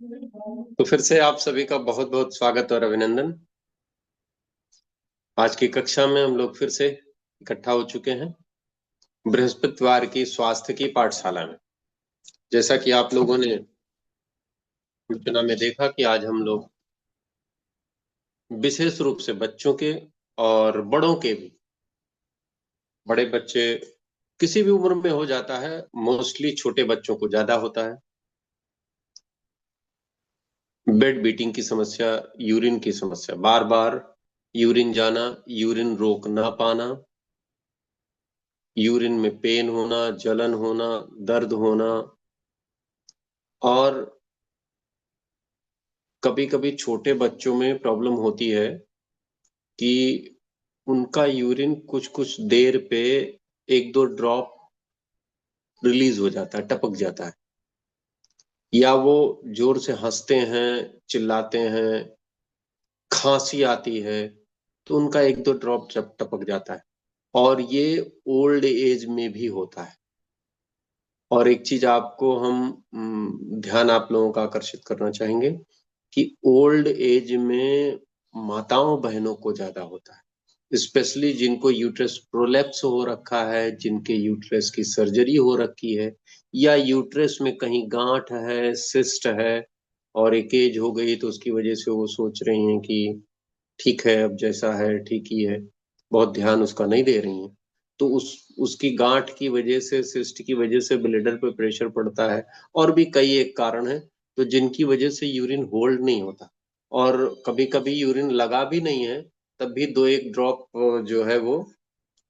तो फिर से आप सभी का बहुत बहुत स्वागत और अभिनंदन। आज की कक्षा में हम लोग फिर से इकट्ठा हो चुके हैं बृहस्पतिवार की स्वास्थ्य की पाठशाला में। जैसा कि आप लोगों ने सूचना में देखा कि आज हम लोग विशेष रूप से बच्चों के और बड़ों के भी, बड़े बच्चे किसी भी उम्र में हो जाता है, मोस्टली छोटे बच्चों को ज्यादा होता है। बेड बीटिंग की समस्या, यूरिन की समस्या, बार बार यूरिन जाना, यूरिन रोक ना पाना, यूरिन में पेन होना, जलन होना, दर्द होना, और कभी कभी छोटे बच्चों में प्रॉब्लम होती है कि उनका यूरिन कुछ कुछ देर पे एक दो ड्रॉप रिलीज हो जाता है, टपक जाता है, या वो जोर से हंसते हैं, चिल्लाते हैं, खांसी आती है, तो उनका एक दो ड्रॉप टपक जाता है। और ये ओल्ड एज में भी होता है। और एक चीज आपको हम ध्यान आप लोगों का आकर्षित करना चाहेंगे कि ओल्ड एज में माताओं बहनों को ज्यादा होता है, स्पेशली जिनको यूट्रस प्रोलैप्स हो रखा है, जिनके यूट्रस की सर्जरी हो रखी है, या यूट्रस में कहीं गांठ है, सिस्ट है, और एक एज हो गई तो उसकी वजह से वो सोच रही हैं कि ठीक है, अब जैसा है ठीक ही है, बहुत ध्यान उसका नहीं दे रही हैं। तो उसकी गांठ की वजह से, सिस्ट की वजह से ब्लैडर पे प्रेशर पड़ता है, और भी कई एक कारण है, तो जिनकी वजह से यूरिन होल्ड नहीं होता। और कभी कभी यूरिन लगा भी नहीं है, तब भी दो एक ड्रॉप जो है वो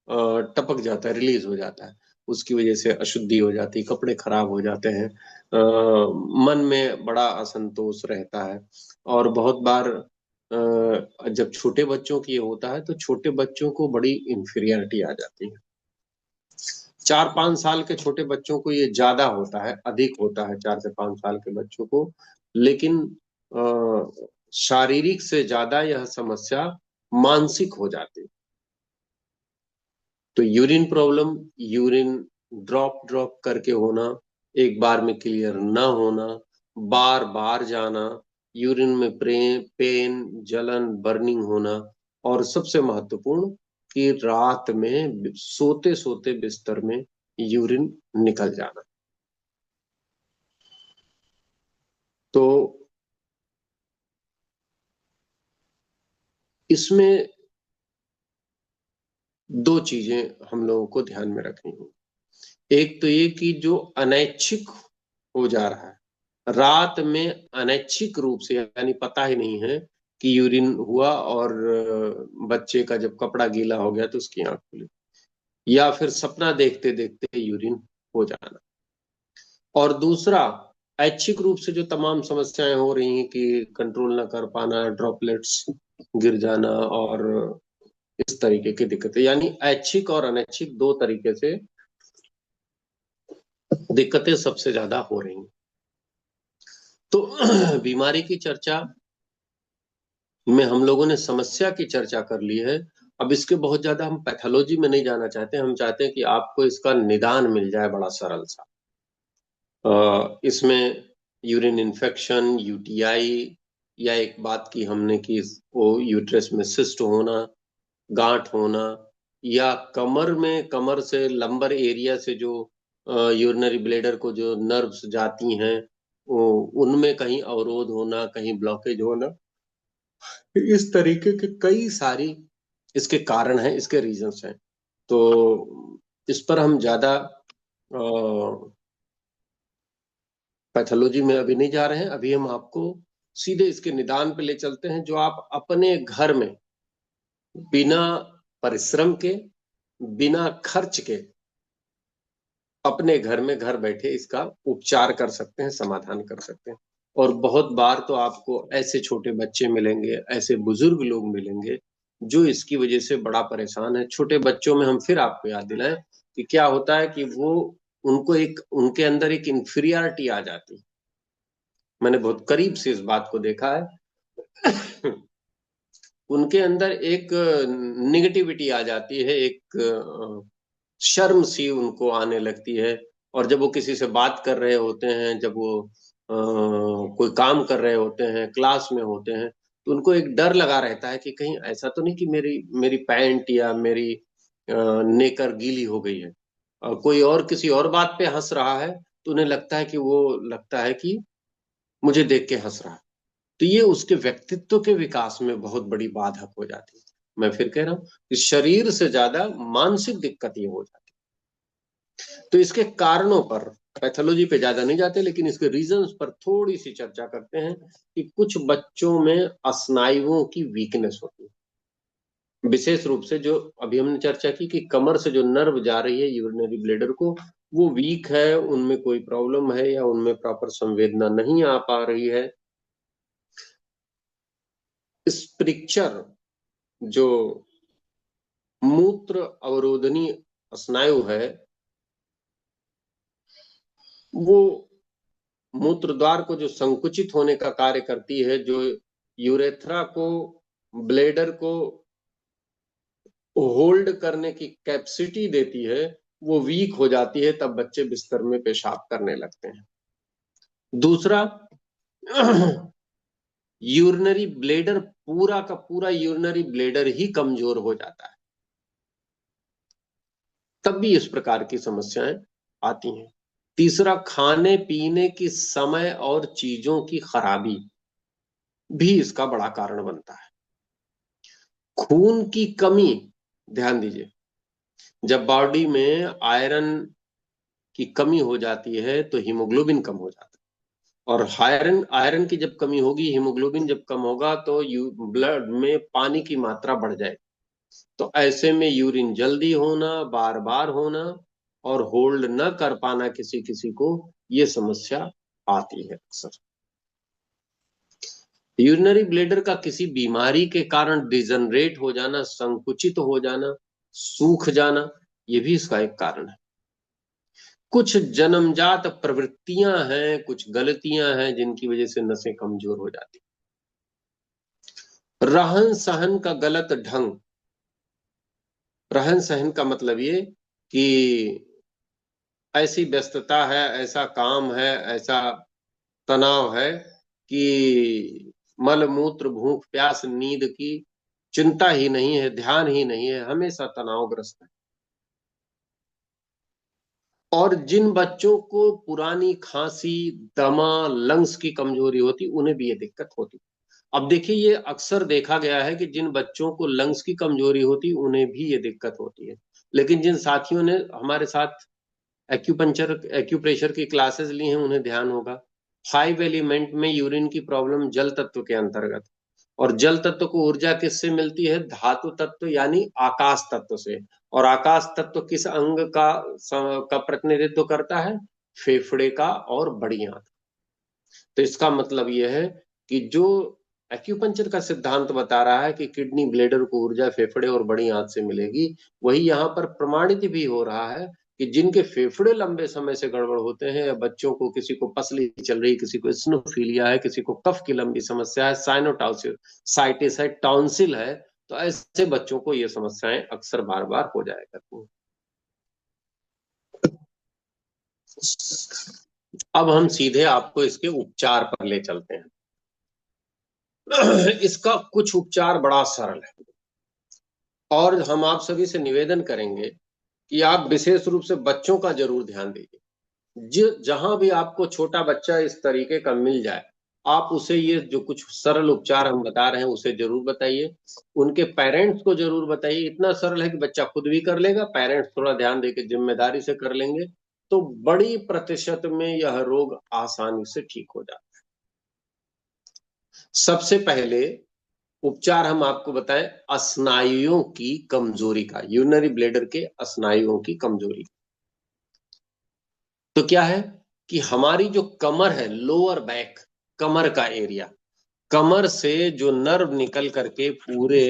टपक जाता है, रिलीज हो जाता है। उसकी वजह से अशुद्धि हो जाती है, कपड़े खराब हो जाते हैं, मन में बड़ा असंतोष रहता है। और बहुत बार जब छोटे बच्चों की ये होता है तो छोटे बच्चों को बड़ी इंफीरियरिटी आ जाती है। 4-5 साल के छोटे बच्चों को ये ज्यादा होता है, अधिक होता है 4 से 5 साल के बच्चों को। लेकिन शारीरिक से ज्यादा यह समस्या मानसिक हो जाती है। तो urine problem, urine drop drop करके होना, एक बार में क्लियर ना होना, बार बार जाना, यूरिन में पेन, जलन, बर्निंग होना, और सबसे महत्वपूर्ण कि रात में सोते सोते बिस्तर में यूरिन निकल जाना। तो इसमें दो चीजें हम लोगों को ध्यान में रखनी होगी। एक तो ये कि जो अनैच्छिक हो जा रहा है रात में, अनैच्छिक रूप से, यानी पता ही नहीं है कि यूरिन हुआ, और बच्चे का जब कपड़ा गीला हो गया तो उसकी आंख खुली, या फिर सपना देखते देखते यूरिन हो जाना। और दूसरा, ऐच्छिक रूप से जो तमाम समस्याएं हो रही हैं कि कंट्रोल ना कर पाना, ड्रॉपलेट्स गिर जाना, और इस तरीके की दिक्कतें, यानी ऐच्छिक और अनैच्छिक दो तरीके से दिक्कतें सबसे ज्यादा हो रही हैं। तो बीमारी की चर्चा में हम लोगों ने समस्या की चर्चा कर ली है। अब इसके बहुत ज्यादा हम पैथोलॉजी में नहीं जाना चाहते, हम चाहते हैं कि आपको इसका निदान मिल जाए बड़ा सरल सा। इसमें यूरिन इन्फेक्शन, यूटीआई, या एक बात की हमने कि वो यूट्रस में सिस्ट होना, गांठ होना, या कमर में, कमर से लंबर एरिया से जो यूरिनरी ब्लेडर को जो नर्व्स जाती हैं, उनमें कहीं अवरोध होना, कहीं ब्लॉकेज होना, इस तरीके के कई सारी इसके कारण हैं, इसके रीजंस हैं। तो इस पर हम ज्यादा पैथोलॉजी में अभी नहीं जा रहे हैं। अभी हम आपको सीधे इसके निदान पे ले चलते हैं, जो आप अपने घर में बिना परिश्रम के, बिना खर्च के, अपने घर में घर बैठे इसका उपचार कर सकते हैं, समाधान कर सकते हैं। और बहुत बार तो आपको ऐसे छोटे बच्चे मिलेंगे, ऐसे बुजुर्ग लोग मिलेंगे जो इसकी वजह से बड़ा परेशान है। छोटे बच्चों में हम फिर आपको याद दिलाएं कि क्या होता है कि वो, उनको एक, उनके अंदर एक इंफीरियरिटी आ जाती है। मैंने बहुत करीब से इस बात को देखा है। उनके अंदर एक निगेटिविटी आ जाती है, एक शर्म सी उनको आने लगती है। और जब वो किसी से बात कर रहे होते हैं, जब वो कोई काम कर रहे होते हैं, क्लास में होते हैं, तो उनको एक डर लगा रहता है कि कहीं ऐसा तो नहीं कि मेरी मेरी पैंट या मेरी नेकर गीली हो गई है। कोई और किसी और बात पे हंस रहा है तो उन्हें लगता है कि मुझे देख के हंस रहा है। तो ये उसके व्यक्तित्व के विकास में बहुत बड़ी बाधक हो जाती है। मैं फिर कह रहा हूँ कि शरीर से ज्यादा मानसिक दिक्कत ये हो जाती है। तो इसके कारणों पर पैथोलॉजी पे ज्यादा नहीं जाते, लेकिन इसके रीजंस पर थोड़ी सी चर्चा करते हैं कि कुछ बच्चों में स्नायुओं की वीकनेस होती है। विशेष रूप से जो अभी हमने चर्चा की कि कमर से जो नर्व जा रही है यूरिनरी ब्लेडर को, वो वीक है, उनमें कोई प्रॉब्लम है या उनमें प्रॉपर संवेदना नहीं आ पा रही है। स्प्रिक्चर जो मूत्र अवरोधनी स्नायु है, वो मूत्र द्वार को जो संकुचित होने का कार्य करती है, जो यूरेथ्रा को, ब्लेडर को होल्ड करने की कैपेसिटी देती है, वो वीक हो जाती है, तब बच्चे बिस्तर में पेशाब करने लगते हैं। दूसरा, यूरिनरी ब्लेडर, पूरा का पूरा यूरिनरी ब्लेडर ही कमजोर हो जाता है, तब भी इस प्रकार की समस्याएं आती हैं। तीसरा, खाने पीने की समय और चीजों की खराबी भी इसका बड़ा कारण बनता है। खून की कमी, ध्यान दीजिए, जब बॉडी में आयरन की कमी हो जाती है तो हीमोग्लोबिन कम हो जाता है, और आयरन आयरन की जब कमी होगी, हीमोग्लोबिन जब कम होगा तो ब्लड में पानी की मात्रा बढ़ जाएगी। तो ऐसे में यूरिन जल्दी होना, बार बार होना और होल्ड न कर पाना किसी किसी को, ये समस्या आती है अक्सर। यूरिनरी ब्लेडर का किसी बीमारी के कारण डिजनरेट हो जाना, संकुचित हो जाना, सूख जाना, ये भी इसका एक कारण है। कुछ जन्मजात प्रवृत्तियां हैं, कुछ गलतियां हैं जिनकी वजह से नसें कमजोर हो जाती। रहन सहन का गलत ढंग, रहन सहन का मतलब ये कि ऐसी व्यस्तता है, ऐसा काम है, ऐसा तनाव है कि मल मूत्र भूख प्यास नींद की चिंता ही नहीं है, ध्यान ही नहीं है, हमेशा तनावग्रस्त है। और जिन बच्चों को पुरानी खांसी, दमा, लंग्स की कमजोरी होती, उन्हें भी ये दिक्कत होती। अब देखिए, ये अक्सर देखा गया है कि जिन बच्चों को लंग्स की कमजोरी होती, उन्हें भी ये दिक्कत होती है। लेकिन जिन साथियों ने हमारे साथ एक्यूप्रेशर की क्लासेस ली हैं, उन्हें ध्यान होगा, 5 एलिमेंट में यूरिन की प्रॉब्लम जल तत्व के अंतर्गत। और जल तत्व को ऊर्जा किससे मिलती है? धातु तत्व यानी आकाश तत्व से। और आकाश तत्व किस अंग का प्रतिनिधित्व करता है? फेफड़े का और बड़ी आंत। तो इसका मतलब यह है कि जो एक्यूपंचर का सिद्धांत बता रहा है कि किडनी ब्लेडर को ऊर्जा फेफड़े और बड़ी आंत से मिलेगी, वही यहाँ पर प्रमाणित भी हो रहा है कि जिनके फेफड़े लंबे समय से गड़बड़ होते हैं, या बच्चों को, किसी को पसली चल रही, किसी को स्नोफीलिया है, किसी को कफ की लंबी समस्या है, साइनोटाउसिस है, टॉन्सिल है, तो ऐसे बच्चों को ये समस्याएं अक्सर बार बार हो जाया करती हैं। अब हम सीधे आपको इसके उपचार पर ले चलते हैं। इसका कुछ उपचार बड़ा सरल है, और हम आप सभी से निवेदन करेंगे कि आप विशेष रूप से बच्चों का जरूर ध्यान दीजिए। जहां भी आपको छोटा बच्चा इस तरीके का मिल जाए, आप उसे ये जो कुछ सरल उपचार हम बता रहे हैं उसे जरूर बताइए। उनके पेरेंट्स को जरूर बताइए। इतना सरल है कि बच्चा खुद भी कर लेगा, पेरेंट्स थोड़ा ध्यान देकर जिम्मेदारी से कर लेंगे, तो बड़ी प्रतिशत में यह रोग आसानी से ठीक हो जाता है। सबसे पहले उपचार हम आपको बताएं स्नायुओं की कमजोरी का, यूरिनरी ब्लेडर के स्नायुओं की कमजोरी। तो क्या है कि हमारी जो कमर है, लोअर बैक, कमर का एरिया, कमर से जो नर्व निकल करके पूरे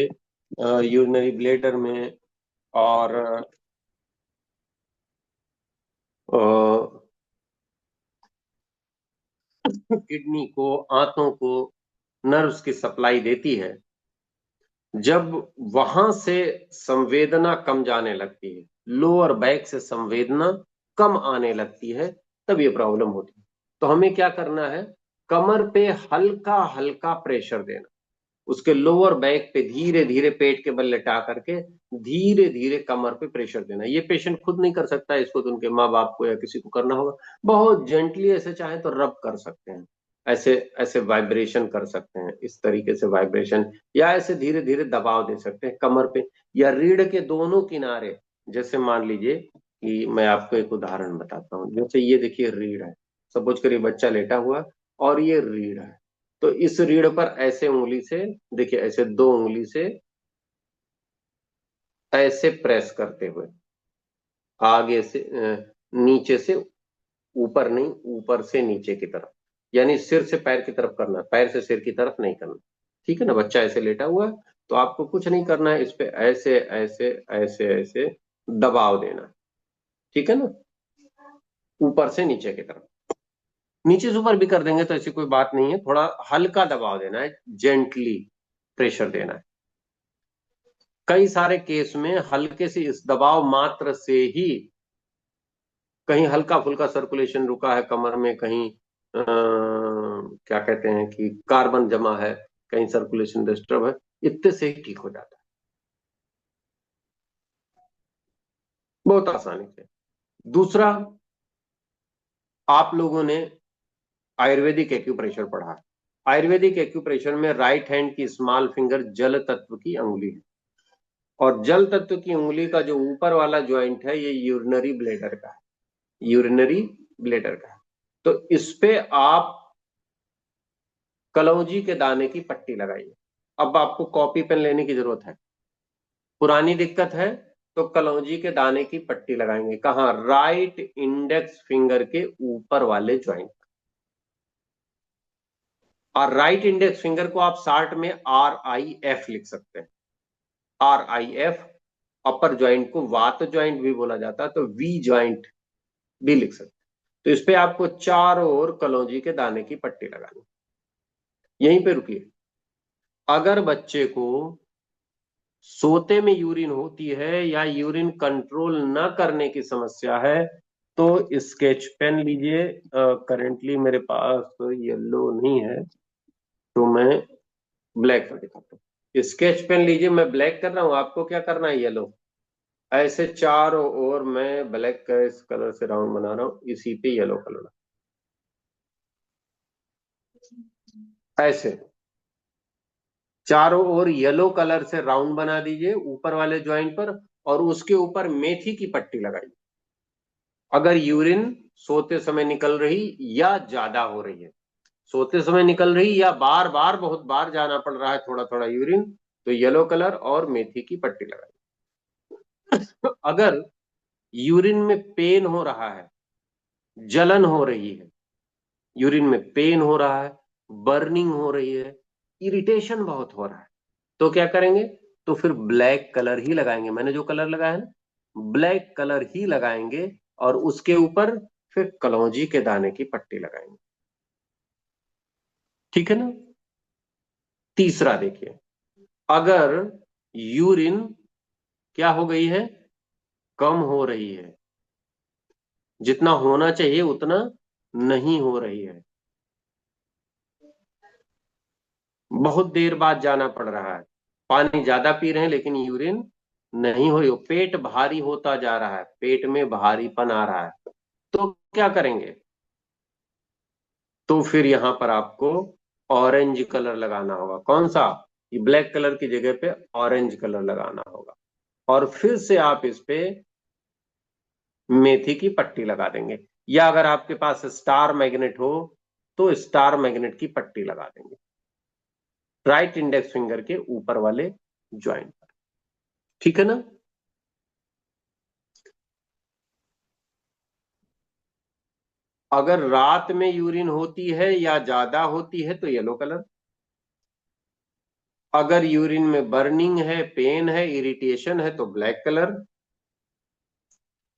यूरिनरी ब्लेडर में और किडनी को, आंतों को नर्व्स की सप्लाई देती है, जब वहां से संवेदना कम जाने लगती है, लोअर बैक से संवेदना कम आने लगती है, तब ये प्रॉब्लम होती है। तो हमें क्या करना है, कमर पे हल्का हल्का प्रेशर देना, उसके लोअर बैक पे धीरे धीरे पेट के बल लेटा करके धीरे धीरे कमर पे प्रेशर देना। ये पेशेंट खुद नहीं कर सकता, इसको तो उनके माँ बाप को या किसी को करना होगा। बहुत जेंटली ऐसे चाहे तो रब कर सकते हैं, ऐसे ऐसे वाइब्रेशन कर सकते हैं, इस तरीके से वाइब्रेशन, या ऐसे धीरे धीरे दबाव दे सकते हैं कमर पे या रीढ़ के दोनों किनारे। जैसे मान लीजिए कि मैं आपको एक उदाहरण बताता हूँ, जैसे ये देखिए रीढ़ है, सपोज करिए बच्चा लेटा हुआ और ये रीढ़ है, तो इस रीढ़ पर ऐसे उंगली से, देखिए ऐसे दो उंगली से ऐसे प्रेस करते हुए आगे से नीचे से ऊपर नहीं, ऊपर से नीचे की तरफ, यानी सिर से पैर की तरफ करना, पैर से सिर की तरफ नहीं करना। ठीक है ना, बच्चा ऐसे लेटा हुआ है तो आपको कुछ नहीं करना है, इस पे ऐसे ऐसे ऐसे ऐसे दबाव देना है। ठीक है ना, ऊपर से नीचे की तरफ, नीचे से ऊपर भी कर देंगे तो ऐसी कोई बात नहीं है, थोड़ा हल्का दबाव देना है, जेंटली प्रेशर देना है। कई सारे केस में हल्के से इस दबाव मात्र से ही कहीं हल्का फुल्का सर्कुलेशन रुका है कमर में, कहीं क्या कहते हैं कि कार्बन जमा है, कहीं सर्कुलेशन डिस्टर्ब है, इतने से ही ठीक हो जाता है, बहुत आसानी से। दूसरा, आप लोगों ने आयुर्वेदिक एक्यूप्रेशर पढ़ा है। आयुर्वेदिक एक्यूप्रेशर में राइट हैंड की स्मॉल फिंगर जल तत्व की अंगुली है, और जल तत्व की उंगली का जो ऊपर वाला ज्वाइंट है ये यूरिनरी ब्लेडर का है, यूरिनरी ब्लेडर का है। तो इस पे आप कलौंजी के दाने की पट्टी लगाइए। अब आपको कॉपी पेन लेने की जरूरत है, पुरानी दिक्कत है तो कलौंजी के दाने की पट्टी लगाएंगे कहाँ, राइट इंडेक्स फिंगर के ऊपर वाले ज्वाइंट। और राइट इंडेक्स फिंगर को आप शार्ट में RIF लिख सकते हैं, RIF। अपर ज्वाइंट को वात ज्वाइंट भी बोला जाता है, तो V ज्वाइंट भी लिख सकते हैं। तो इस पे आपको चारों ओर कलौंजी के दाने की पट्टी लगानी, यहीं पे रुकिए। अगर बच्चे को सोते में यूरिन होती है या यूरिन कंट्रोल न करने की समस्या है तो स्केच पेन लीजिए। करेंटली मेरे पास येलो नहीं है तो मैं ब्लैक में दिखाता हूँ। स्केच पेन लीजिए, मैं ब्लैक कर रहा हूँ, आपको क्या करना है, येलो। ऐसे चारों ओर मैं ब्लैक का इस कलर से राउंड बना रहा हूँ, इसी पे येलो कलर ऐसे चारों ओर येलो कलर से राउंड बना दीजिए ऊपर वाले ज्वाइंट पर, और उसके ऊपर मेथी की पट्टी लगाइए। अगर यूरिन सोते समय निकल रही या ज्यादा हो रही है, सोते समय निकल रही या बार बार बहुत बार जाना पड़ रहा है थोड़ा थोड़ा यूरिन, तो येलो कलर और मेथी की पट्टी लगाइए। अगर यूरिन में पेन हो रहा है, जलन हो रही है, यूरिन में पेन हो रहा है, बर्निंग हो रही है, इरिटेशन बहुत हो रहा है, तो क्या करेंगे, तो फिर ब्लैक कलर ही लगाएंगे, मैंने जो कलर लगाया है ना ब्लैक कलर ही लगाएंगे, और उसके ऊपर फिर कलौंजी के दाने की पट्टी लगाएंगे। ठीक है ना। तीसरा देखिए, अगर यूरिन क्या हो गई है, कम हो रही है, जितना होना चाहिए उतना नहीं हो रही है, बहुत देर बाद जाना पड़ रहा है, पानी ज्यादा पी रहे हैं लेकिन यूरिन नहीं हो रही हो, पेट भारी होता जा रहा है, पेट में भारीपन आ रहा है, तो क्या करेंगे, तो फिर यहां पर आपको ऑरेंज कलर लगाना होगा। कौन सा, ये ब्लैक कलर की जगह पे ऑरेंज कलर लगाना होगा, और फिर से आप इस पे मेथी की पट्टी लगा देंगे, या अगर आपके पास स्टार मैग्नेट हो तो स्टार मैग्नेट की पट्टी लगा देंगे राइट इंडेक्स फिंगर के ऊपर वाले ज्वाइंट पर। ठीक है ना। अगर रात में यूरिन होती है या ज्यादा होती है तो येलो कलर, अगर यूरिन में बर्निंग है, पेन है, इरिटेशन है तो ब्लैक कलर,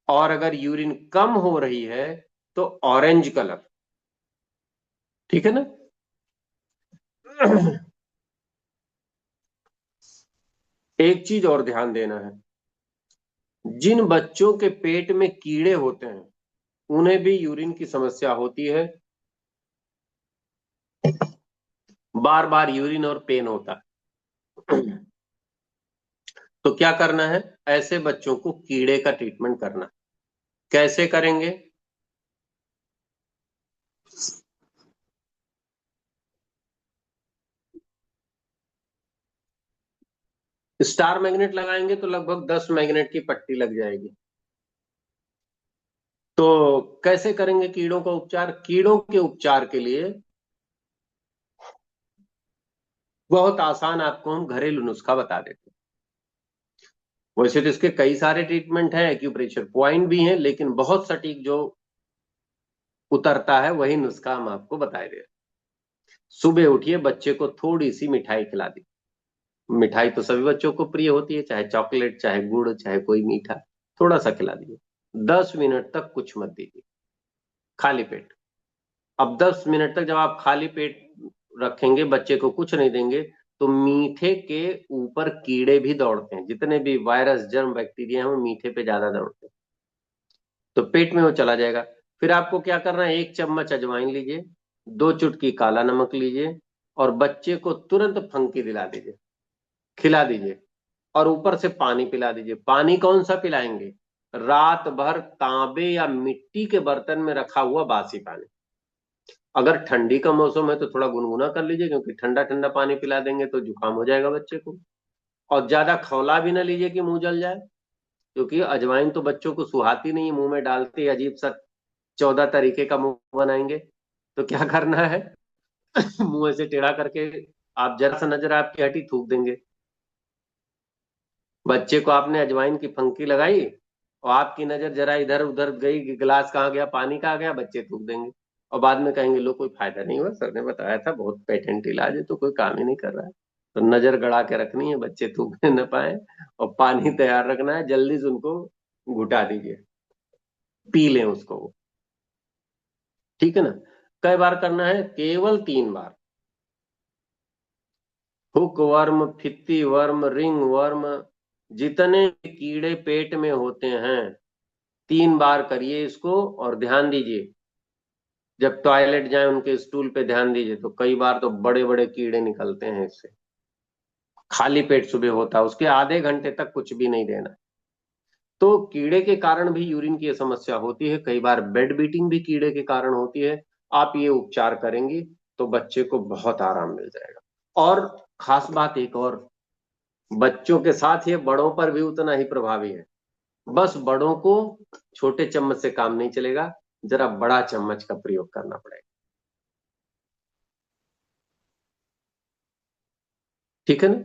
और अगर यूरिन कम हो रही है तो ऑरेंज कलर। ठीक है ना। एक चीज और ध्यान देना है, जिन बच्चों के पेट में कीड़े होते हैं उन्हें भी यूरिन की समस्या होती है, बार बार यूरिन और पेन होता है। तो क्या करना है, ऐसे बच्चों को कीड़े का ट्रीटमेंट करना। कैसे करेंगे? स्टार मैग्नेट लगाएंगे तो लगभग 10 मैग्नेट की पट्टी लग जाएगी। तो कैसे करेंगे कीड़ों का उपचार? कीड़ों के उपचार के लिए बहुत आसान आपको हम घरेलू नुस्खा बता देते हैं। वैसे तो इसके कई सारे ट्रीटमेंट हैं, एक्यूप्रेशर पॉइंट भी हैं, लेकिन बहुत सटीक जो उतरता है वही नुस्खा हम आपको बताए दे रहे हैं। सुबह उठिए, बच्चे को थोड़ी सी मिठाई खिला दी। मिठाई तो सभी बच्चों को प्रिय होती है, चाहे चॉकलेट, चाहे गुड़, चाहे कोई मीठा। थोड़ा सा खिला दीजिए। 10 मिनट तक कुछ मत दीजिए, खाली पेट। अब 10 मिनट तक जब आप खाली पेट रखेंगे, बच्चे को कुछ नहीं देंगे, तो मीठे के ऊपर कीड़े भी दौड़ते हैं। जितने भी वायरस, जर्म, बैक्टीरिया हैं, वो मीठे पे ज्यादा दौड़ते हैं। तो पेट में वो चला जाएगा। फिर आपको क्या करना है, 1 चम्मच अजवाइन लीजिए, 2 चुटकी काला नमक लीजिए, और बच्चे को तुरंत फंकी दिला दीजिए, खिला दीजिए। और ऊपर से पानी पिला दीजिए। पानी कौन सा पिलाएंगे? रात भर तांबे या मिट्टी के बर्तन में रखा हुआ बासी पानी। अगर ठंडी का मौसम है तो थोड़ा गुनगुना कर लीजिए, क्योंकि ठंडा ठंडा पानी पिला देंगे तो जुकाम हो जाएगा बच्चे को। और ज्यादा खौला भी ना लीजिए कि मुंह जल जाए, क्योंकि अजवाइन तो बच्चों को सुहाती नहीं है, मुंह में डालते ही अजीब सा 14 तरीके का मुंह बनाएंगे। तो क्या करना है, मुंह से टेढ़ा करके आप जरा सा नजर आपकी हटी थूक देंगे। बच्चे को आपने अजवाइन की फंकी लगाई और आपकी नजर जरा इधर उधर गई कि गिलास कहाँ गया, पानी कहाँ गया, बच्चे थूक देंगे। और बाद में कहेंगे लो कोई फायदा नहीं हुआ, सर ने बताया था बहुत पेटेंट इलाज है, तो कोई काम ही नहीं कर रहा है। तो नजर गड़ा के रखनी है, बच्चे थूकने न पाए। और पानी तैयार रखना है, जल्दी से उनको घुटा दीजिए, पी लें उसको वो। ठीक है ना? कई बार करना है? केवल 3 बार। हुक वर्म, फित्ती वर्म, रिंग वर्म, जितने कीड़े पेट में होते हैं, 3 बार करिए इसको। और ध्यान दीजिए, जब टॉयलेट जाए उनके स्टूल पे ध्यान दीजिए, तो कई बार तो बड़े बड़े कीड़े निकलते हैं इससे। खाली पेट सुबह होता है, उसके आधे घंटे तक कुछ भी नहीं देना। तो कीड़े के कारण भी यूरिन की समस्या होती है, कई बार बेड बीटिंग भी कीड़े के कारण होती है। आप ये उपचार करेंगी तो बच्चे को बहुत आराम मिल जाएगा। और खास बात एक और, बच्चों के साथ ये बड़ों पर भी उतना ही प्रभावी है। बस बड़ों को छोटे चम्मच से काम नहीं चलेगा, जरा बड़ा चम्मच का प्रयोग करना पड़ेगा। ठीक है ना?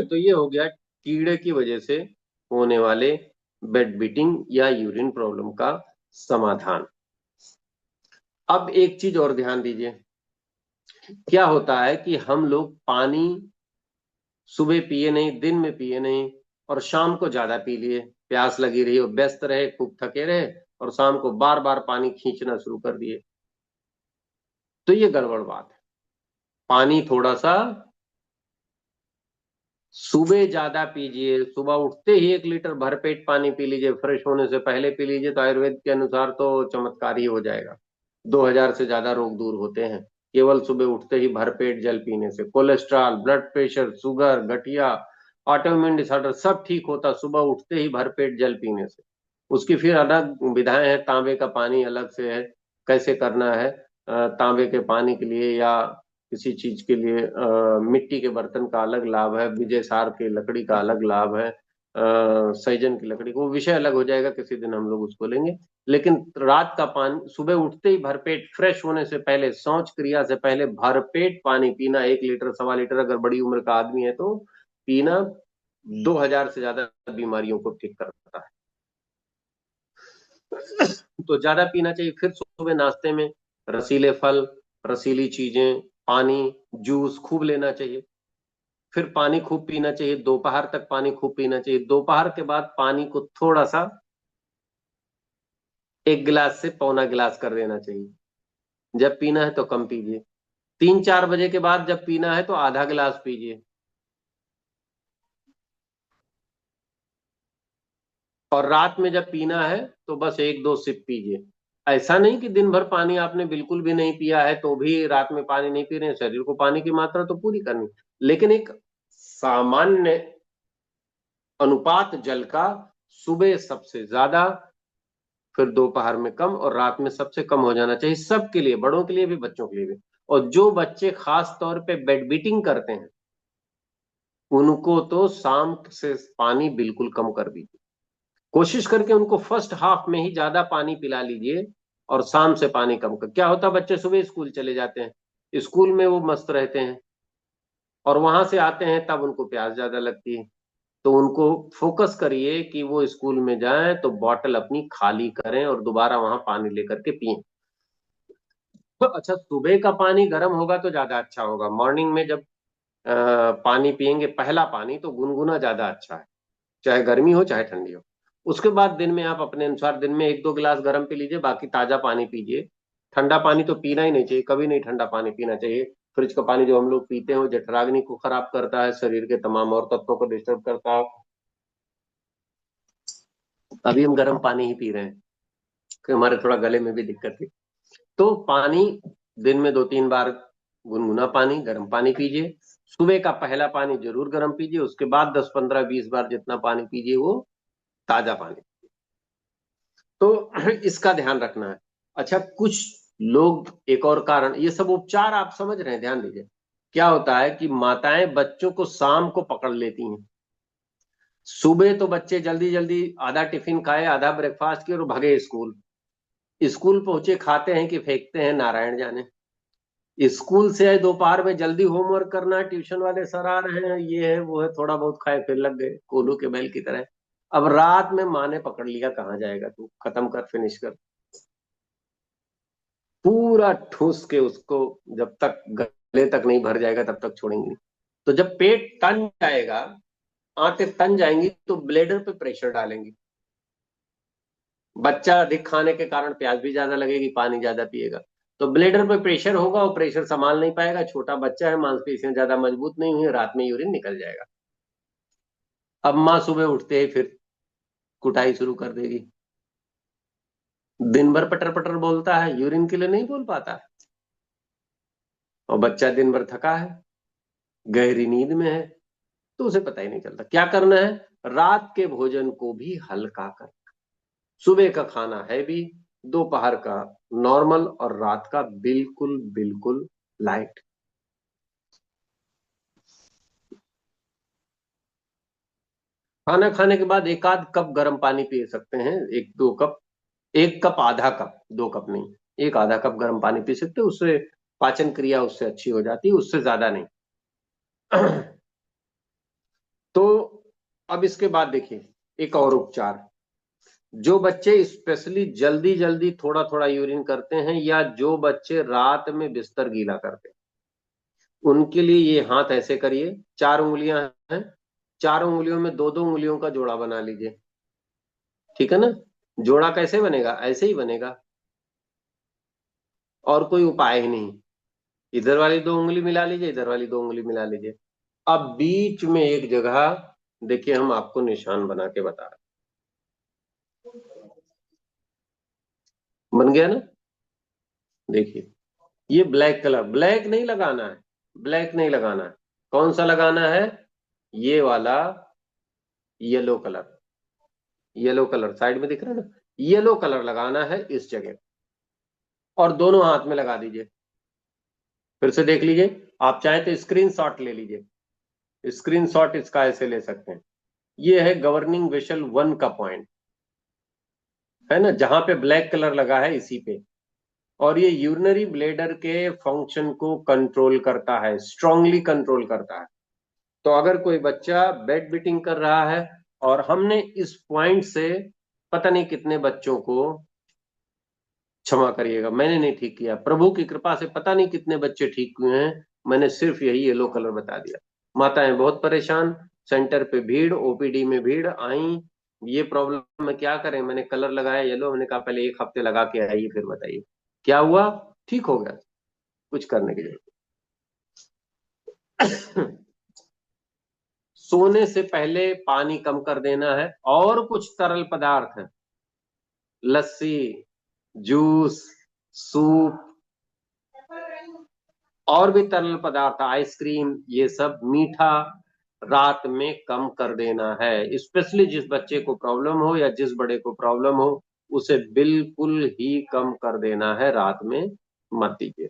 तो ये हो गया कीड़े की वजह से होने वाले बेड बीटिंग या यूरिन प्रॉब्लम का समाधान। अब एक चीज और ध्यान दीजिए। क्या होता है कि हम लोग पानी सुबह पिए नहीं, दिन में पिए नहीं, और शाम को ज्यादा पी लिए, प्यास लगी रही और व्यस्त रहे, खूब थके रहे, और शाम को बार बार पानी खींचना शुरू कर दिए। तो ये गड़बड़ बात है। पानी थोड़ा सा सुबह ज्यादा पीजिए। सुबह उठते ही 1 लीटर भरपेट पानी पी लीजिए, फ्रेश होने से पहले पी लीजिए, तो आयुर्वेद के अनुसार तो चमत्कार ही हो जाएगा। 2,000 से ज्यादा रोग दूर होते हैं केवल सुबह उठते ही भरपेट जल पीने से। कोलेस्ट्रॉल, ब्लड प्रेशर, शुगर, गठिया, ऑटोइम्यून डिसऑर्डर सब ठीक होता सुबह उठते ही भरपेट जल पीने से। उसकी फिर अलग विधाएं हैं, तांबे का पानी अलग से है, कैसे करना है। तांबे के पानी के लिए या किसी चीज के लिए मिट्टी के बर्तन का अलग लाभ है, विजय सार की लकड़ी का अलग लाभ है, सैजन की लकड़ी, वो विषय अलग हो जाएगा, किसी दिन हम लोग उसको लेंगे। लेकिन रात का पानी सुबह उठते ही भरपेट, फ्रेश होने से पहले, शौच क्रिया से पहले भरपेट पानी पीना, 1 लीटर, 1.25 लीटर, अगर बड़ी उम्र का आदमी है तो पीना 2,000 से ज्यादा बीमारियों को ठीक करता है। तो ज्यादा पीना चाहिए। फिर सुबह नाश्ते में रसीले फल, रसीली चीजें, पानी, जूस खूब लेना चाहिए। फिर पानी खूब पीना चाहिए, दोपहर तक पानी खूब पीना चाहिए। दोपहर के बाद पानी को थोड़ा सा 1 गिलास से पौना गिलास कर देना चाहिए। जब पीना है तो कम पीजिए। 3-4 बजे के बाद जब पीना है तो आधा गिलास पीजिए। और रात में जब पीना है तो बस 1-2 सिप पीजिए। ऐसा नहीं कि दिन भर पानी आपने बिल्कुल भी नहीं पिया है तो भी रात में पानी नहीं पी रहे हैं, शरीर को पानी की मात्रा तो पूरी करनी, लेकिन एक सामान्य अनुपात जल का, सुबह सबसे ज्यादा, फिर दोपहर में कम और रात में सबसे कम हो जाना चाहिए, सबके लिए, बड़ों के लिए भी बच्चों के लिए भी। और जो बच्चे खास तौर पे बेड बीटिंग करते हैं उनको तो शाम से पानी बिल्कुल कम कर दीजिए, कोशिश करके उनको फर्स्ट हाफ में ही ज्यादा पानी पिला लीजिए और शाम से पानी कम कर। क्या होता है, बच्चे सुबह स्कूल चले जाते हैं, स्कूल में वो मस्त रहते हैं और वहां से आते हैं तब उनको प्यास ज्यादा लगती है, तो उनको फोकस करिए कि वो स्कूल में जाएं तो बॉटल अपनी खाली करें और दोबारा वहां पानी लेकर के पिए। तो अच्छा, सुबह का पानी गर्म होगा तो ज्यादा अच्छा होगा, मॉर्निंग में जब पानी पियेंगे पहला पानी तो गुनगुना ज्यादा अच्छा है, चाहे गर्मी हो चाहे ठंडी हो। उसके बाद दिन में आप अपने अनुसार दिन में एक दो गिलास गर्म पी लीजिए, बाकी ताजा पानी पीजिए। ठंडा पानी तो पीना ही नहीं चाहिए, कभी नहीं ठंडा पानी पीना चाहिए। फ्रिज का पानी जो हम लोग पीते हैं वो जठराग्नि को खराब करता है, शरीर के तमाम और तत्वों को डिस्टर्ब करता है। अभी हम गर्म पानी ही पी रहे हैं कि हमारे थोड़ा गले में भी दिक्कत है। तो पानी दिन में 2-3 बार गुनगुना पानी गर्म पानी पीजिए। सुबह का पहला पानी जरूर गर्म पीजिए, उसके बाद 10-15-20 बार जितना पानी पीजिए वो ताजा पानी। तो इसका ध्यान रखना है। अच्छा, कुछ लोग, एक और कारण, ये सब उपचार आप समझ रहे हैं, ध्यान दीजिए। क्या होता है कि माताएं बच्चों को शाम को पकड़ लेती हैं, सुबह तो बच्चे जल्दी जल्दी आधा टिफिन खाए आधा ब्रेकफास्ट किए और भगे स्कूल, स्कूल पहुंचे खाते हैं कि फेंकते हैं नारायण जाने। स्कूल से आए दोपहर में जल्दी होमवर्क करना है, ट्यूशन वाले सर आ रहे हैं, ये है वो है, थोड़ा बहुत खाए फिर लग गए कोलू के बैल की तरह। अब रात में माँ ने पकड़ लिया, कहाँ जाएगा तू, खत्म कर, फिनिश कर, पूरा ठूस के उसको, जब तक गले तक नहीं भर जाएगा तब तक छोड़ेंगे नहीं। तो जब पेट तन जाएगा, आंतें तन जाएंगी तो ब्लेडर पे प्रेशर डालेंगी, बच्चा अधिक खाने के कारण प्यास भी ज्यादा लगेगी, पानी ज्यादा पिएगा, तो ब्लेडर पे प्रेशर होगा और प्रेशर संभाल नहीं पाएगा, छोटा बच्चा है, मांसपेशियां ज्यादा मजबूत नहीं हुई, रात में यूरिन निकल जाएगा। अब माँ सुबह उठते ही फिर कुटाई शुरू कर देगी, दिन भर पटर पटर बोलता है, यूरिन के लिए नहीं बोल पाता है, और बच्चा दिन भर थका है, गहरी नींद में है, तो उसे पता ही नहीं चलता। क्या करना है, रात के भोजन को भी हल्का कर, सुबह का खाना हैवी, दोपहर का नॉर्मल और रात का बिल्कुल बिल्कुल लाइट। खाना खाने के बाद एक आध कप गर्म पानी पी सकते हैं, 1-2 कप, 1 कप आधा कप, 2 कप नहीं, एक आधा कप गर्म पानी पी सकते हैं, उससे पाचन क्रिया उससे अच्छी हो जाती है, उससे ज्यादा नहीं। तो अब इसके बाद देखिए, एक और उपचार, जो बच्चे स्पेशली जल्दी जल्दी थोड़ा थोड़ा यूरिन करते हैं या जो बच्चे रात में बिस्तर गीला करते हैं, उनके लिए ये हाथ ऐसे करिए, 4 उंगलियां हैं, 4 उंगलियों में दो दो उंगलियों का जोड़ा बना लीजिए, ठीक है ना। जोड़ा कैसे बनेगा, ऐसे ही बनेगा, और कोई उपाय ही नहीं। इधर वाली 2 उंगली मिला लीजिए, इधर वाली 2 उंगली मिला लीजिए। अब बीच में एक जगह देखिए, हम आपको निशान बना के बता रहे हैं। बन गया ना, देखिए, ये ब्लैक कलर, ब्लैक नहीं लगाना है, ब्लैक नहीं लगाना है, कौन सा लगाना है, ये वाला yellow colour, yellow colour side में दिख रहा है ना, येलो कलर लगाना है इस जगह, और दोनों हाथ में लगा दीजिए। फिर से देख लीजिए, आप चाहे तो स्क्रीन शॉट ले लीजिए, स्क्रीन शॉट इसका ऐसे ले सकते हैं। ये है गवर्निंग वेसल 1 का पॉइंट, है ना, जहां पे ब्लैक कलर लगा है इसी पे, और ये यूरिनरी ब्लेडर के फंक्शन को कंट्रोल करता है, स्ट्रांगली कंट्रोल करता है। तो अगर कोई बच्चा बेड बीटिंग कर रहा है और हमने इस पॉइंट से पता नहीं कितने बच्चों को, क्षमा करिएगा मैंने नहीं ठीक किया, प्रभु की कृपा से पता नहीं कितने बच्चे ठीक हुए हैं, मैंने सिर्फ यही येलो कलर बता दिया। माताएं बहुत परेशान, सेंटर पे भीड़, ओपीडी में भीड़ आई, ये प्रॉब्लम में क्या करें, मैंने कलर लगाया येलो, मैंने कहा पहले 1 हफ्ते लगा के आइए फिर बताइए क्या हुआ, ठीक हो गया, कुछ करने की जरूरत। सोने से पहले पानी कम कर देना है, और कुछ तरल पदार्थ है, लस्सी, जूस, सूप और भी तरल पदार्थ, आइसक्रीम, ये सब मीठा रात में कम कर देना है। स्पेशली जिस बच्चे को प्रॉब्लम हो या जिस बड़े को प्रॉब्लम हो, उसे बिल्कुल ही कम कर देना है, रात में मत दीजिए।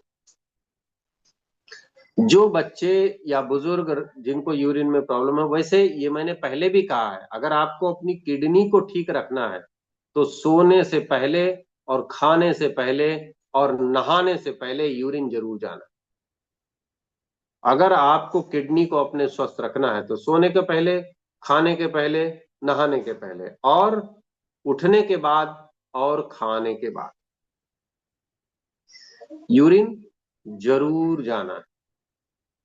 जो बच्चे या बुजुर्ग जिनको यूरिन में प्रॉब्लम है, वैसे ये मैंने पहले भी कहा है, अगर आपको अपनी किडनी को ठीक रखना है तो सोने से पहले और खाने से पहले और नहाने से पहले यूरिन जरूर जाना। अगर आपको किडनी को अपने स्वस्थ रखना है तो सोने के पहले, खाने के पहले, नहाने के पहले और उठने के बाद और खाने के बाद यूरिन जरूर जाना है।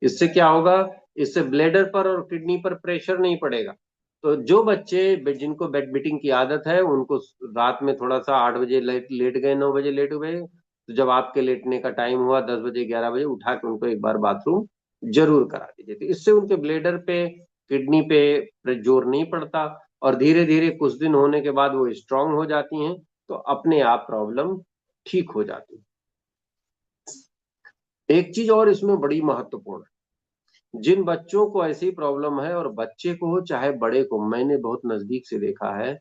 इससे क्या होगा, इससे ब्लैडर पर और किडनी पर प्रेशर नहीं पड़ेगा। तो जो बच्चे जिनको बेड बीटिंग की आदत है, उनको रात में थोड़ा सा 8 बजे लेट गए, 9 बजे लेट गए, तो जब आपके लेटने का टाइम हुआ 10 बजे 11 बजे, उठा के उनको एक बार बाथरूम जरूर करा दीजिए। तो इससे उनके ब्लैडर पे, किडनी पे जोर नहीं पड़ता और धीरे धीरे कुछ दिन होने के बाद वो स्ट्रांग हो जाती हैं, तो अपने आप प्रॉब्लम ठीक हो जाती है। एक चीज और इसमें बड़ी महत्वपूर्ण है, जिन बच्चों को ऐसी प्रॉब्लम है, और बच्चे को हो चाहे बड़े को, मैंने बहुत नजदीक से देखा है,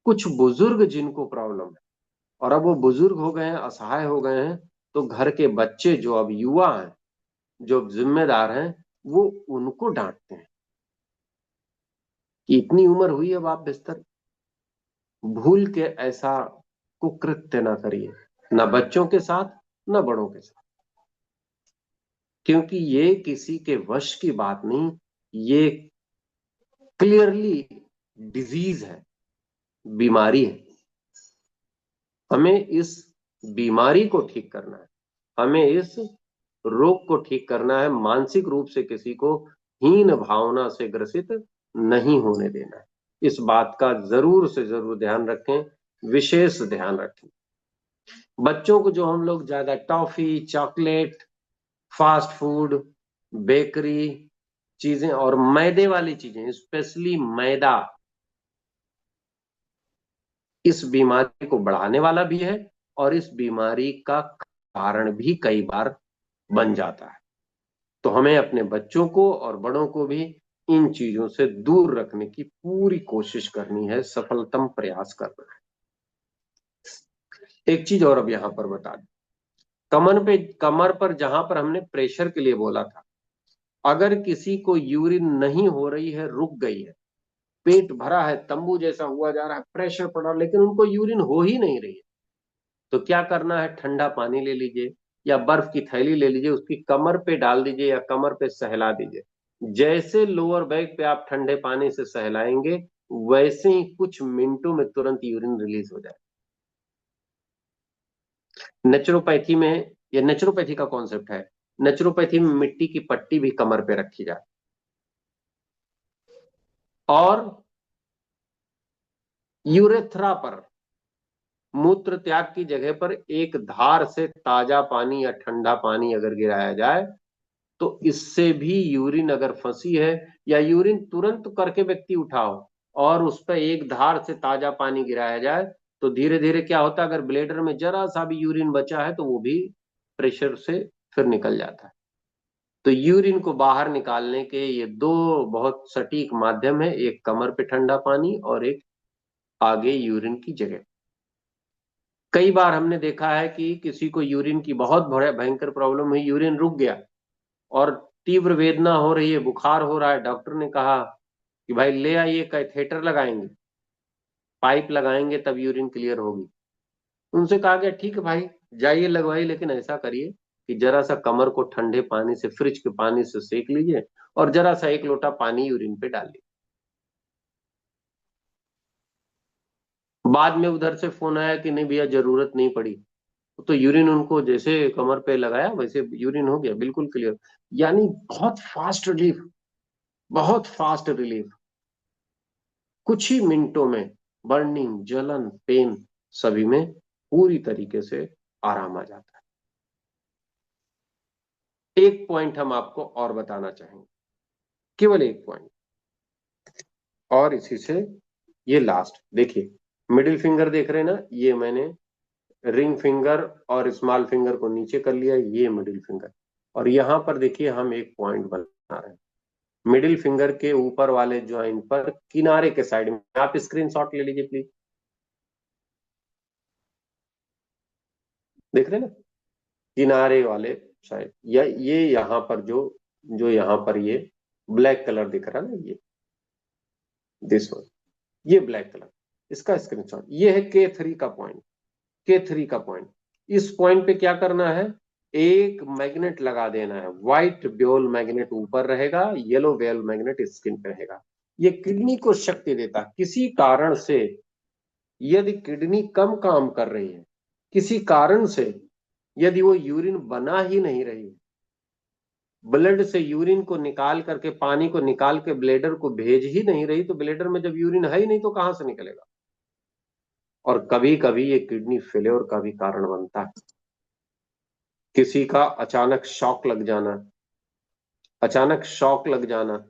कुछ बुजुर्ग जिनको प्रॉब्लम है और अब वो बुजुर्ग हो गए हैं, असहाय हो गए हैं, तो घर के बच्चे जो अब युवा हैं, जो जिम्मेदार हैं, वो उनको डांटते हैं कि इतनी उम्र हुई, अब आप बिस्तर, भूल के ऐसा कुकृत्य ना करिए, ना बच्चों के साथ ना बड़ों के साथ, क्योंकि ये किसी के वश की बात नहीं, ये क्लियरली डिजीज है, बीमारी है। हमें इस बीमारी को ठीक करना है, हमें इस रोग को ठीक करना है, मानसिक रूप से किसी को हीन भावना से ग्रसित नहीं होने देना है। इस बात का जरूर से जरूर ध्यान रखें, विशेष ध्यान रखें। बच्चों को जो हम लोग ज्यादा toffee, chocolate, fast food, bakery चीजें और मैदे वाली चीजें, स्पेशली मैदा, इस बीमारी को बढ़ाने वाला भी है और इस बीमारी का कारण भी कई बार बन जाता है। तो हमें अपने बच्चों को और बड़ों को भी इन चीजों से दूर रखने की पूरी कोशिश करनी है, सफलतम प्रयास करना है। एक चीज और अब यहां पर बता दें, कमर पर जहां पर हमने प्रेशर के लिए बोला था, अगर किसी को यूरिन नहीं हो रही है, रुक गई है, पेट भरा है, तंबू जैसा हुआ जा रहा है, प्रेशर पड़ा, लेकिन उनको यूरिन हो ही नहीं रही है, तो क्या करना है, ठंडा पानी ले लीजिए या बर्फ की थैली ले लीजिए, उसकी कमर पे डाल दीजिए या कमर पे सहला दीजिए। जैसे लोअर बैक पे आप ठंडे पानी से सहलाएंगे, वैसे ही कुछ मिनटों में तुरंत यूरिन रिलीज हो जाए। नेचुरोपैथी में, ये नेचुरोपैथी का कॉन्सेप्ट है, नेचुरोपैथी में मिट्टी की पट्टी भी कमर पे रखी जाए और यूरेथ्रा पर, मूत्र त्याग की जगह पर एक धार से ताजा पानी या ठंडा पानी अगर गिराया जाए, तो इससे भी यूरिन अगर फंसी है या यूरिन तुरंत करके व्यक्ति उठाओ और उस पर एक धार से ताजा पानी गिराया जाए, तो धीरे धीरे क्या होता है, अगर ब्लेडर में जरा सा भी यूरिन बचा है तो वो भी प्रेशर से फिर निकल जाता है। तो यूरिन को बाहर निकालने के ये दो बहुत सटीक माध्यम है, एक कमर पे ठंडा पानी और एक आगे यूरिन की जगह। कई बार हमने देखा है कि किसी को यूरिन की बहुत भयंकर प्रॉब्लम हुई, यूरिन रुक गया और तीव्र वेदना हो रही है, बुखार हो रहा है, डॉक्टर ने कहा कि भाई ले आइए, कैथेटर लगाएंगे, पाइप लगाएंगे, तब यूरिन क्लियर होगी। उनसे कहा गया ठीक है भाई, जाइए लगवाइए, लेकिन ऐसा करिए कि जरा सा कमर को ठंडे पानी से, फ्रिज के पानी से सेक लीजिए और जरा सा एक लोटा पानी यूरिन पे डालिए। बाद में उधर से फोन आया कि नहीं भैया, जरूरत नहीं पड़ी, तो यूरिन उनको जैसे कमर पे लगाया वैसे यूरिन हो गया, बिल्कुल क्लियर। यानी बहुत फास्ट रिलीफ, बहुत फास्ट रिलीफ, कुछ ही मिनटों में बर्निंग, जलन, पेन सभी में पूरी तरीके से आराम आ जाता है। एक पॉइंट हम आपको और बताना चाहेंगे, केवल एक पॉइंट, और इसी से ये लास्ट देखिए, मिडिल फिंगर देख रहे हैं ना, ये मैंने रिंग फिंगर और स्मॉल फिंगर को नीचे कर लिया, ये मिडिल फिंगर। और यहां पर देखिए हम एक पॉइंट बना रहे हैं मिडिल फिंगर के ऊपर वाले ज्वाइंट पर किनारे के साइड में। आप स्क्रीनशॉट ले लीजिए प्लीज। देख रहे हैं ना, किनारे वाले साइड, या ये यहाँ पर जो जो यहाँ पर ये ब्लैक कलर दिख रहा है ना, ये दिस वन, ये ब्लैक कलर, इसका स्क्रीनशॉट। ये है K3 का पॉइंट। K3 का पॉइंट, इस पॉइंट पे क्या करना है, एक मैग्नेट लगा देना है। व्हाइट ब्योल मैग्नेट ऊपर रहेगा, येलो ब्योल मैग्नेट स्किन पे रहेगा। ये किडनी को शक्ति देता है। किसी कारण से यदि किडनी कम काम कर रही है, किसी कारण से यदि वो यूरिन बना ही नहीं रही है, ब्लड से यूरिन को निकाल करके, पानी को निकाल के ब्लेडर को भेज ही नहीं रही, तो ब्लेडर में जब यूरिन है ही नहीं तो कहां से निकलेगा। और कभी कभी ये किडनी फेलियर का भी कारण बनता है। किसी का अचानक शॉक लग जाना, अचानक शॉक लग जाना,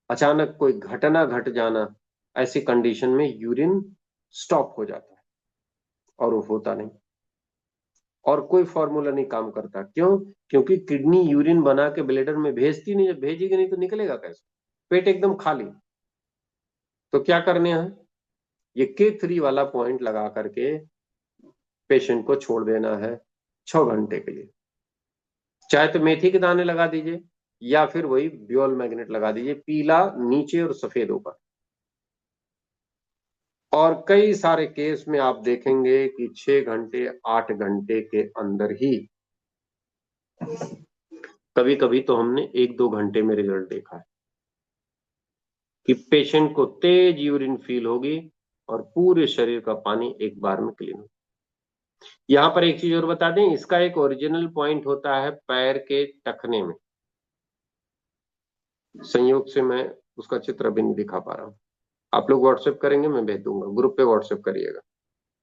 अचानक कोई घटना घट जाना, ऐसी कंडीशन में यूरिन स्टॉप हो जाता है और वो होता नहीं, और कोई फॉर्मूला नहीं काम करता। क्यों? क्योंकि किडनी यूरिन बना के ब्लेडर में भेजती नहीं, जब भेजेगी नहीं तो निकलेगा कैसे, पेट एकदम खाली। तो क्या करने हैं, ये K3 वाला पॉइंट लगा करके पेशेंट को छोड़ देना है 6 घंटे के लिए। चाहे तो मेथी के दाने लगा दीजिए, या फिर वही ब्योल मैग्नेट लगा दीजिए, पीला नीचे और सफेद ऊपर। और कई सारे केस में आप देखेंगे कि 6 घंटे 8 घंटे के अंदर ही, कभी कभी तो हमने 1-2 घंटे में रिजल्ट देखा है कि पेशेंट को तेज यूरिन फील होगी और पूरे शरीर का पानी एक बार में क्लीन हो। यहां पर एक चीज और बता दें, इसका एक ओरिजिनल पॉइंट होता है पैर के टखने में। संयोग से मैं उसका चित्र अभी नहीं दिखा पा रहा हूं। आप लोग व्हाट्सएप करेंगे, मैं भेज दूंगा, ग्रुप पे व्हाट्सएप करिएगा।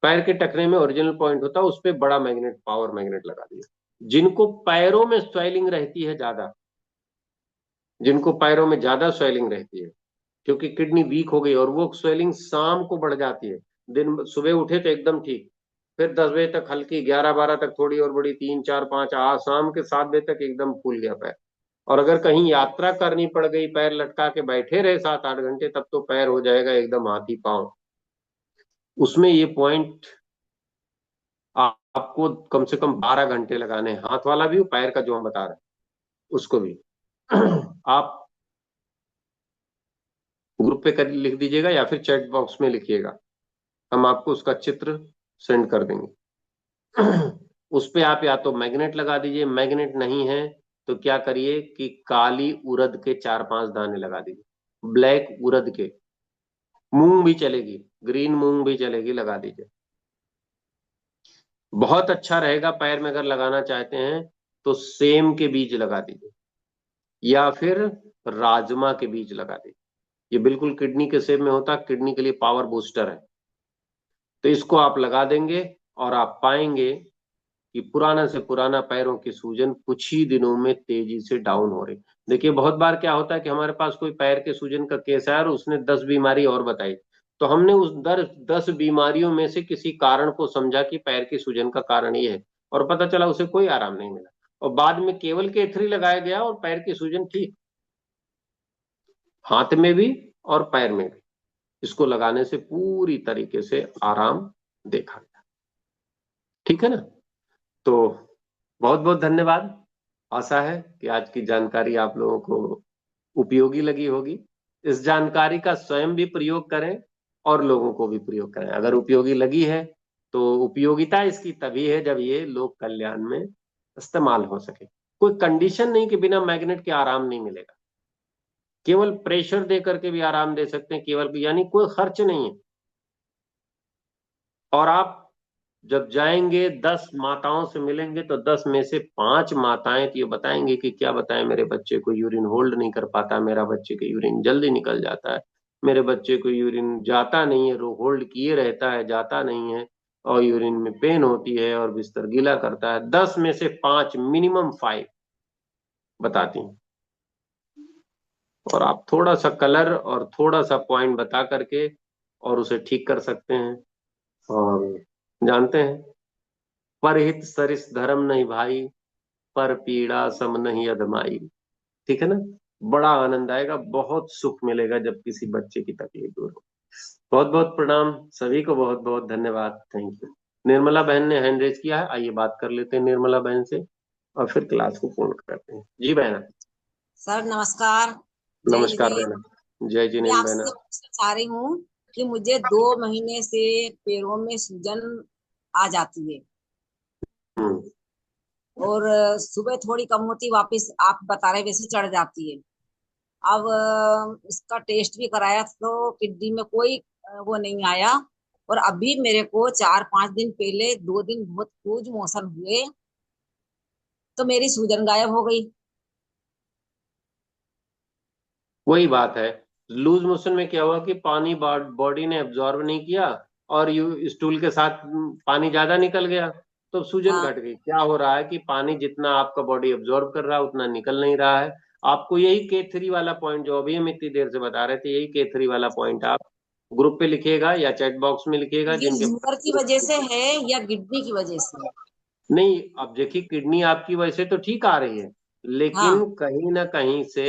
पैर के टखने में ओरिजिनल पॉइंट होता है, उस पर बड़ा मैग्नेट, पावर मैग्नेट लगा दिया। जिनको पैरों में स्वेलिंग रहती है ज्यादा, जिनको पैरों में ज्यादा स्वेलिंग रहती है, क्योंकि किडनी वीक हो गई, और वो स्वेलिंग शाम को बढ़ जाती है। दिन सुबह उठे तो एकदम ठीक, फिर 10 बजे तक हल्की, 11-12 तक थोड़ी और बड़ी, 3-4-5, आज शाम के 7 बजे तक एकदम फूल गया पैर। और अगर कहीं यात्रा करनी पड़ गई, पैर लटका के बैठे रहे 7-8 घंटे, तब तो पैर हो जाएगा एकदम हाथी पांव। उसमें ये पॉइंट आपको कम से कम 12 घंटे लगाने हैं। हाथ वाला भी, पैर का जो हम बता रहे हैं उसको भी। आप ग्रुप पे कर लिख दीजिएगा, या फिर चैट बॉक्स में लिखिएगा, हम आपको उसका चित्र सेंड कर देंगे। उस पे आप या तो मैग्नेट लगा दीजिए, मैग्नेट नहीं है तो क्या करिए कि काली उड़द के 4-5 दाने लगा दीजिए, ब्लैक उड़द के। मूंग भी चलेगी, ग्रीन मूंग भी चलेगी, लगा दीजिए। बहुत अच्छा रहेगा। पैर में अगर लगाना चाहते हैं तो सेम के बीज लगा दीजिए, या फिर राजमा के बीज लगा दीजिए। ये बिल्कुल किडनी के शेप में होता है, किडनी के लिए पावर बूस्टर है। तो इसको आप लगा देंगे और आप पाएंगे कि पुराना से पुराना पैरों की सूजन कुछ ही दिनों में तेजी से डाउन हो रही। देखिए बहुत बार क्या होता है कि हमारे पास कोई पैर के सूजन का केस आया और उसने 10 बीमारी और बताई, तो हमने उस 10 बीमारियों में से किसी कारण को समझा कि पैर की सूजन का कारण ये है, और पता चला उसे कोई आराम नहीं मिला, और बाद में केवल K3 लगाया गया और पैर की सूजन ठीक। हाथ में भी और पैर में भी इसको लगाने से पूरी तरीके से आराम देखा गया। ठीक है ना? तो बहुत बहुत धन्यवाद। आशा है कि आज की जानकारी आप लोगों को उपयोगी लगी होगी। इस जानकारी का स्वयं भी प्रयोग करें और लोगों को भी प्रयोग करें। अगर उपयोगी लगी है तो उपयोगिता इसकी तभी है जब ये लोक कल्याण में इस्तेमाल हो सके। कोई कंडीशन नहीं कि बिना मैग्नेट के आराम नहीं मिलेगा। केवल प्रेशर दे करके भी आराम दे सकते हैं, केवल, यानी कोई खर्च नहीं है। और आप जब जाएंगे 10 माताओं से मिलेंगे तो 10 में से 5 माताएं तो ये बताएंगे कि क्या बताएं, मेरे बच्चे को यूरिन होल्ड नहीं कर पाता, मेरा बच्चे के यूरिन जल्दी निकल जाता है, मेरे बच्चे को यूरिन जाता नहीं है, रो होल्ड किए रहता है, जाता नहीं है, और यूरिन में पेन होती है और बिस्तर गीला करता है। 10 में से 5, मिनिमम 5 बताती हैं। और आप थोड़ा सा कलर और थोड़ा सा पॉइंट बता करके और उसे ठीक कर सकते हैं। और जानते हैं परहित सरिस धर्म नहीं भाई, पर पीड़ा सम नहीं अधमाई। ठीक है ना। बड़ा आनंद आएगा, बहुत सुख मिलेगा जब किसी बच्चे की तकलीफ दूर हो। बहुत बहुत प्रणाम सभी को, बहुत बहुत धन्यवाद, थैंक यू। निर्मला बहन ने हैंड रेज किया है, आइए बात कर लेते हैं निर्मला बहन से और फिर क्लास को पूर्ण करते हैं। जी बहना। सर नमस्कार। जय नमस्कार जिनेन्द्र। बहना, जय मैं जिनेन्द्र आपसे बहना। पूछना चाह रही हूँ कि मुझे 2 महीने से पैरों में सूजन आ जाती है हम्म। और सुबह थोड़ी कम होती, वापस आप बता रहे वैसे चढ़ जाती है। अब इसका टेस्ट भी कराया तो किडनी में कोई वो नहीं आया। और अभी मेरे को 4-5 दिन पहले 2 दिन बहुत लूज मोशन हुए तो मेरी सूजन गायब हो गई। वही बात है, लूज मोशन में क्या हुआ कि पानी बॉडी ने एब्जॉर्ब नहीं किया और यू स्टूल के साथ पानी ज्यादा निकल गया, तो सूजन हाँ। घट गई। क्या हो रहा है कि पानी जितना आपका बॉडी एब्जॉर्ब कर रहा है उतना निकल नहीं रहा है। आपको यही K3 वाला पॉइंट जो अभी हम इतनी देर से बता रहे थे, यही K3 वाला पॉइंट आप ग्रुप पे लिखिएगा या चैट बॉक्स में लिखिएगा ये जिनके लीवर की वजह से है या किडनी की वजह से? नहीं। अब देखिए, किडनी आपकी वैसे तो ठीक आ रही है, लेकिन हाँ। कहीं ना कहीं से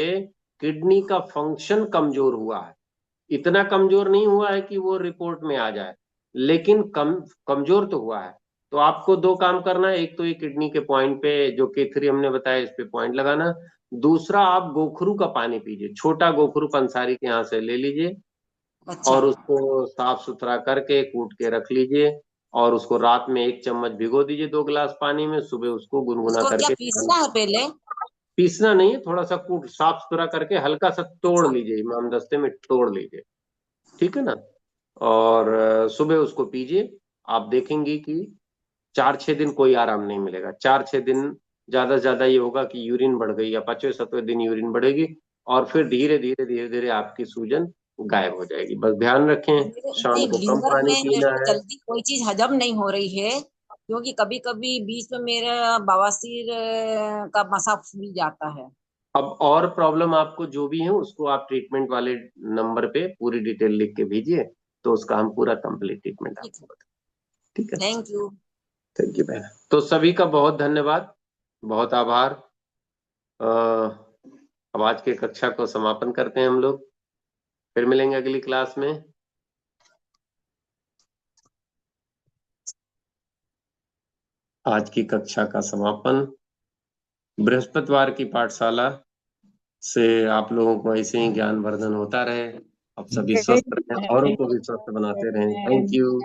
किडनी का फंक्शन कमजोर हुआ है। इतना कमजोर नहीं हुआ है कि वो रिपोर्ट में आ जाए, लेकिन कमजोर तो हुआ है। तो आपको दो काम करना है, एक तो ये किडनी के पॉइंट पे जो K3 हमने बताया इस पे पॉइंट लगाना। दूसरा, आप गोखरू का पानी पीजिए, छोटा गोखरू पंसारी के यहाँ से ले लीजिए अच्छा। और उसको साफ सुथरा करके कूट के रख लीजिए और उसको रात में 1 चम्मच भिगो दीजिए 2 गिलास पानी में, सुबह उसको गुनगुना उसको क्या करके पीसना है पहले? पीसना नहीं है, थोड़ा सा कूट साफ सुथरा करके हल्का सा तोड़ अच्छा। लीजिए, इमामदस्ते में तोड़ लीजिए। ठीक है ना। और सुबह उसको पीजिए। आप देखेंगे कि 4-6 दिन कोई आराम नहीं मिलेगा। 4-6 दिन ज्यादा से ज्यादा ये होगा कि यूरिन बढ़ गई, या 5वें 7वें दिन यूरिन बढ़ेगी और फिर धीरे धीरे धीरे धीरे आपकी सूजन गायब हो जाएगी। बस ध्यान रखें, मेरे शाम नहीं, को कम लीवर पानी में मेरे पीना को है। जल्दी कोई चीज हजम नहीं हो रही है, क्योंकि कभी कभी बीच में मेरा बवासीर का मसा फूल जाता है। अब और प्रॉब्लम आपको जो भी है उसको आप ट्रीटमेंट वाले नंबर पे पूरी डिटेल लिख के भेजिए, तो उसका हम पूरा कंप्लीट ट्रीटमेंट ठीक है। आपको बताएं। ठीक है। Thank you. थैंक यू बहन। तो सभी का बहुत धन्यवाद, बहुत आभार। अब आज की कक्षा को समापन करते हैं हम लोग, फिर मिलेंगे अगली क्लास में। आज की कक्षा का समापन, बृहस्पतिवार की पाठशाला से आप लोगों को ऐसे ही ज्ञानवर्धन होता रहे। आप सभी स्वस्थ रहें, औरों को भी स्वस्थ बनाते रहें। थैंक यू,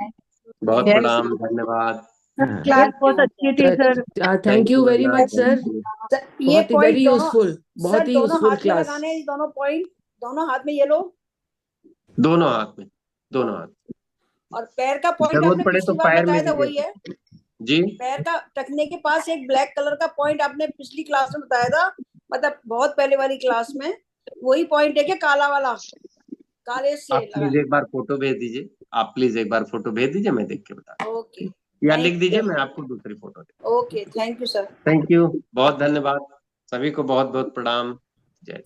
बहुत जय प्रणाम, धन्यवाद। क्लास बहुत अच्छी थी sir. Thank thank you you very बहना, मच थैंक सर। यू। ये बहुत ही पॉइंट वेरी दोनों यूजफुल, बहुत सर ही दोनों यूजफुल हाथ में क्लास। लगाने हैं, ये दोनों पॉइंट दोनों हाथ में ये लो। दोनों हाथ में, दोनों हाथ। और पैर का पॉइंट जरूरत आपने पड़े तो पिछली बार पैर में बताया भी था दे वही है। सकते हैं। जी। पैर का टखने के पास एक ब्लैक कलर का पॉइंट आपने पिछली क्लास में बताया था, मतलब बहुत पहले वाली क्लास में। वही पॉइंट है क्या, काला वाला, काले से आप लगा प्लीज है? एक बार फोटो भेज दीजिए, आप प्लीज एक बार फोटो भेज दीजिए, मैं देख के बता दूं। ओके। ठीक, या लिख थैंक दीजिए, यू। मैं आपको दूसरी photo they. Okay, thank you sir. Thank you, बहुत धन्यवाद। सभी को बहुत बहुत प्रणाम। जय।